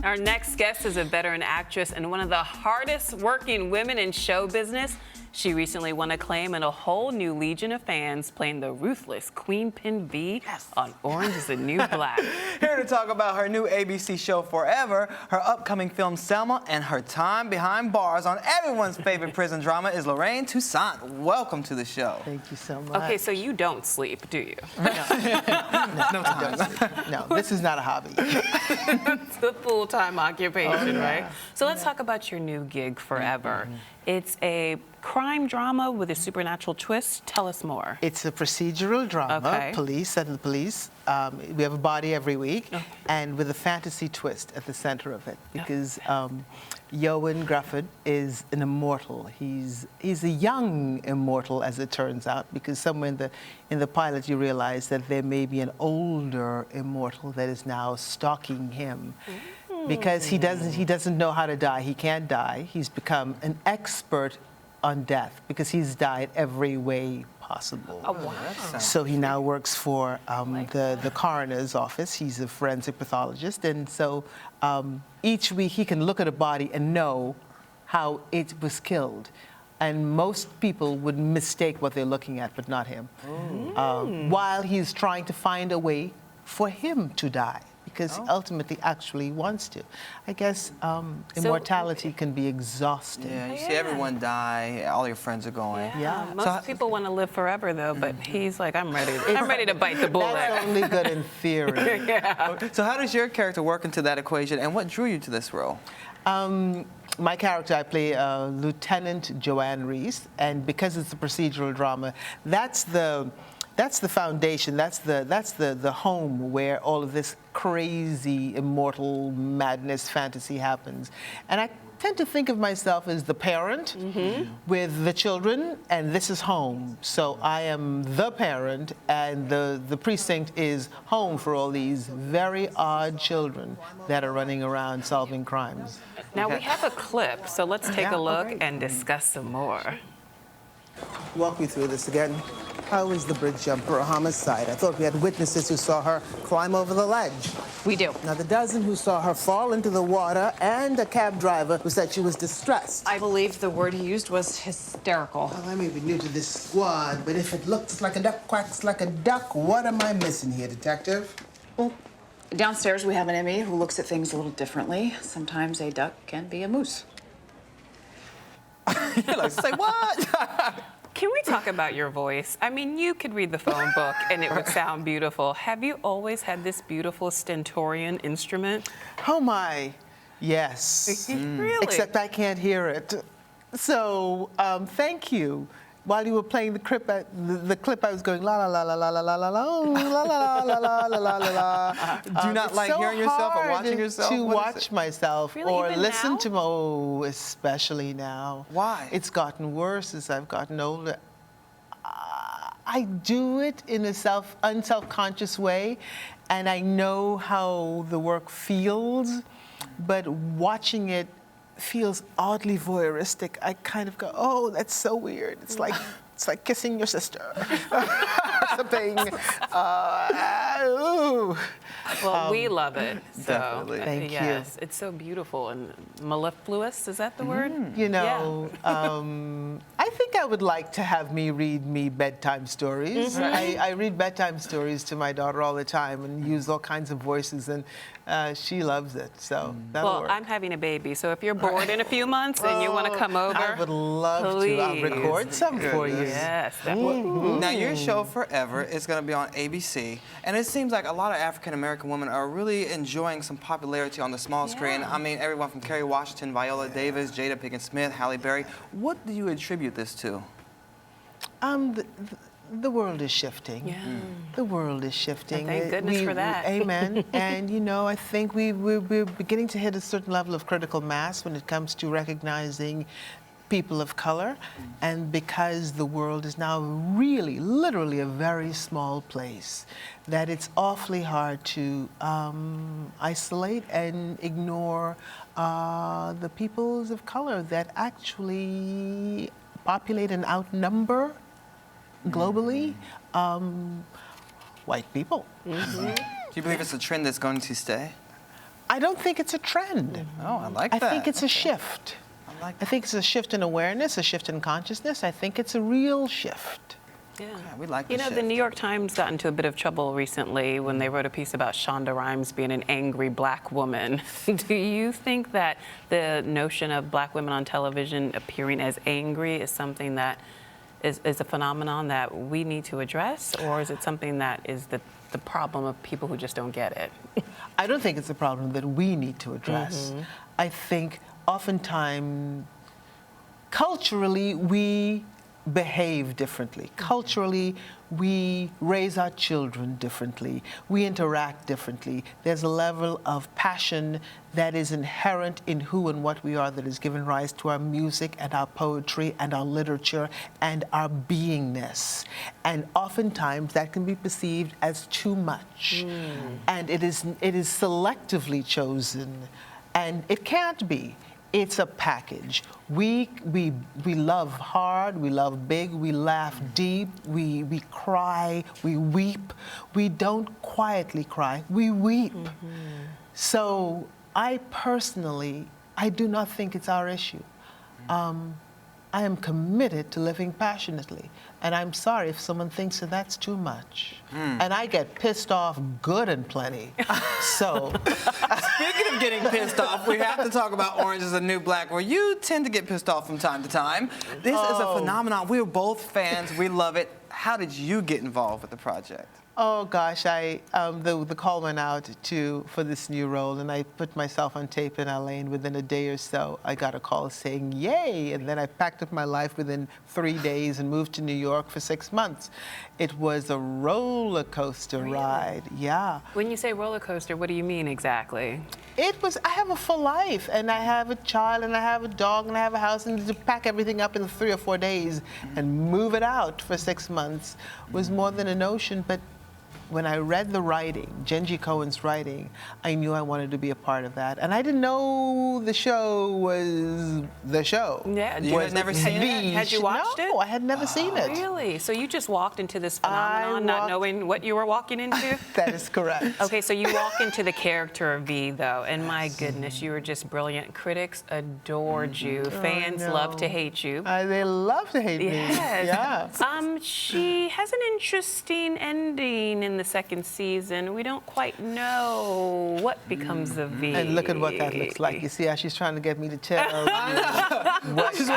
Our next guest is a veteran actress and one of the hardest working women in show business. She recently won acclaim and a whole new legion of fans playing the ruthless Queen Pin V on Orange is the New Black. Here to talk about her new ABC show Forever, her upcoming film Selma, and her time behind bars on everyone's favorite prison drama is Lorraine Toussaint. Welcome to the show. Thank you so much. Okay, so you don't sleep, do you? No time. No, this is not a hobby. It's a full-time occupation, yeah. right? So let's talk about your new gig, Forever. It's a crime drama with a supernatural twist. Tell us more. It's a procedural drama, Okay. police and the police. We have a body every week, and with a fantasy twist at the center of it, because Yoan Grufford is an immortal. He's a young immortal, as it turns out, because somewhere in the pilot you realize that there may be an older immortal that is now stalking him. Because he doesn't know how to die. He can't die. He's become an expert on death because he's died every way possible. Oh, wow. So he now works for the coroner's office. He's a forensic pathologist, and so each week he can look at a body and know how it was killed. And most people would mistake what they're looking at, but not him. While he's trying to find a way for him to die, because he ultimately actually wants to. I guess immortality can be exhausting. Yeah, you see everyone die, all your friends are going. Yeah. Most people want to live forever, though, but he's like, I'm ready to bite the bullet. That's only good in theory. So how does your character work into that equation, and what drew you to this role? My character, I play Lieutenant Joanne Reese, and because it's a procedural drama, that's the foundation. That's the home where all of this crazy, immortal madness fantasy happens. And I tend to think of myself as the parent with the children, and this is home. So I am the parent, and the precinct is home for all these very odd children that are running around solving crimes. Now, we have a clip, so let's take a look and discuss some more. Walk me through this again. How was the bridge jumper a homicide? I thought we had witnesses who saw her climb over the ledge. We do. Now, the dozen who saw her fall into the water and a cab driver who said she was distressed. I believe the word he used was hysterical. Well, I may be new to this squad, but if it looks like a duck, quacks like a duck, what am I missing here, detective? Well, downstairs we have an ME who looks at things a little differently. Sometimes a duck can be a moose. You're like, say what? Can we talk about your voice? I mean, you could read the phone book and it would sound beautiful. Have you always had this beautiful stentorian instrument? Oh my, yes. Really? Except I can't hear it. So thank you. While you were playing the clip, I was going la la la la la la la la la la la la la la la. Do you not like hearing yourself or watching yourself? To watch myself Really? or Even listen now? especially now. Why? It's gotten worse as I've gotten older. I do it in a unself-conscious way, and I know how the work feels, but watching it feels oddly voyeuristic. I kind of go, oh, that's so weird. It's like kissing your sister or something. Ooh. Well, we love it. So, definitely. Thank you. yes, it's so beautiful and mellifluous. Is that the word? You know, I think I would like to have me read me bedtime stories. I read bedtime stories to my daughter all the time and use all kinds of voices, and she loves it. So that'll Well, work. I'm having a baby, so if you're bored in a few months and you want to come over, I would love to. I'll please. record some for you. Yes, definitely. Now, your show Forever is going to be on ABC, and it seems like a lot of African-American women are really enjoying some popularity on the small screen. I mean, everyone from Kerry Washington, Viola Davis, Jada Pinkett Smith, Halle Berry. What do you attribute this to? The world is shifting. Yeah. The world is shifting. And thank goodness for that. Amen. And, you know, I think we're beginning to hit a certain level of critical mass when it comes to recognizing people of color. And because the world is now really, literally a very small place, that it's awfully hard to isolate and ignore the peoples of color that actually populate and outnumber globally white people. Do you believe it's a trend that's going to stay? I don't think it's a trend. Oh, I like I that. think it's a shift. I like I think it's a shift in awareness, a shift in consciousness. I think it's a real shift. Yeah. we like the You know, the shift. New York Times got into a bit of trouble recently when they wrote a piece about Shonda Rhimes being an angry black woman. Do you think that the notion of black women on television appearing as angry is something that is a phenomenon that we need to address, or is it something that is the problem of people who just don't get it? I don't think it's a problem that we need to address. I think oftentimes, culturally, we behave differently. Culturally, we raise our children differently. We interact differently. There's a level of passion that is inherent in who and what we are that has given rise to our music and our poetry and our literature and our beingness. And oftentimes that can be perceived as too much. And it is selectively chosen. And it can't be. It's a package. We love hard, we love big, we laugh deep, we cry, we weep. We don't quietly cry, we weep. So I personally, I do not think it's our issue. I am committed to living passionately. And I'm sorry if someone thinks that that's too much. And I get pissed off good and plenty. So, Speaking of getting pissed off, we have to talk about Orange is the New Black, where you tend to get pissed off from time to time. This is a phenomenon. We are both fans. We love it. How did you get involved with the project? oh gosh, the call went out for this new role, and I put myself on tape in LA, and within a day or so, I got a call saying, yay, and then I packed up my life within 3 days and moved to New York for 6 months. It was a roller coaster ride, yeah. When you say roller coaster, what do you mean exactly? I have a full life, and I have a child, and I have a dog, and I have a house, and to pack everything up in 3 or 4 days and move it out for 6 months was more than a notion. But when I read the writing, Genji Cohen's writing, I knew I wanted to be a part of that. And I didn't know the show was the show. Yeah. You had never seen it? Had you watched it? No, I had never seen it. Really? So you just walked into this phenomenon not knowing what you were walking into? That is correct. Okay, so you walk into the character of V, though, and my goodness, you were just brilliant. Critics adored you. Fans no. love to hate you. They love to hate me. Yes. Yeah. She has an interesting ending in the second season. We don't quite know what becomes of V. And look at what that looks like. You see how she's trying to get me to tell you what comes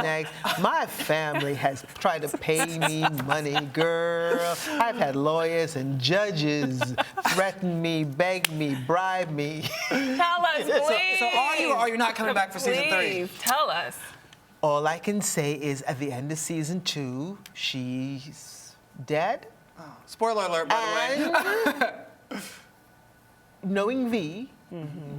next. My family has tried to pay me money, girl. I've had lawyers and judges threaten me, beg me, bribe me. Tell us, please. So are you or are you not coming back for season 3? Please, tell us. All I can say is at the end of season 2, she's dead. Spoiler alert, by the way. And knowing V,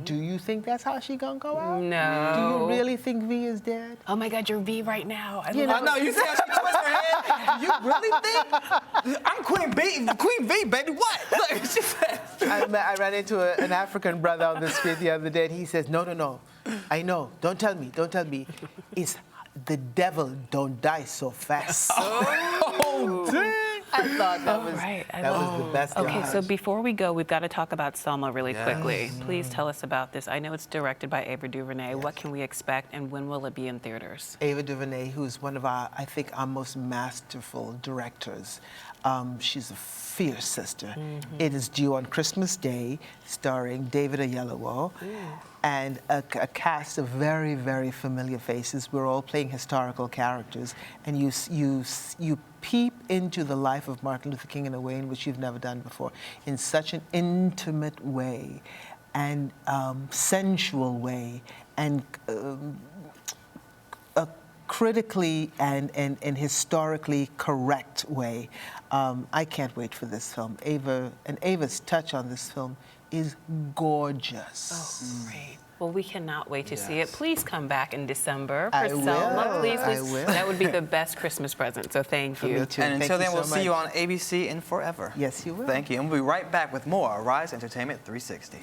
do you think that's how she gonna go out? No. Do you really think V is dead? Oh my God, you're V right now. I You love I know, you see how she twists her head? You really think? I'm Queen V, baby, what? Look, she said. I ran into an African brother on the street the other day, and he says, no, I know, don't tell me. It's the devil don't die so fast. Oh, dang. I thought that was, right. that was the best. Okay, line. so before we go, we've got to talk about Selma really quickly. Please tell us about this. I know it's directed by Ava DuVernay. What can we expect, and when will it be in theaters? Ava DuVernay, who's one of our most masterful directors. She's a fierce sister. It is due on Christmas Day, starring David Oyelowo, and a cast of very, very familiar faces. We're all playing historical characters, and you peep into the life of Martin Luther King in a way in which you've never done before, in such an intimate way, and sensual way, and a critically and historically correct way. I can't wait for this film. Ava's touch on this film is gorgeous. Oh, great. Well, we cannot wait to see it. Please come back in December for I Selma. will. Please, I will. That would be the best Christmas present, so thank you. Me too. And Thank until you then, so we'll see you much. on ABC and Forever. Yes, you will. Thank you. And we'll be right back with more Rise Entertainment 360.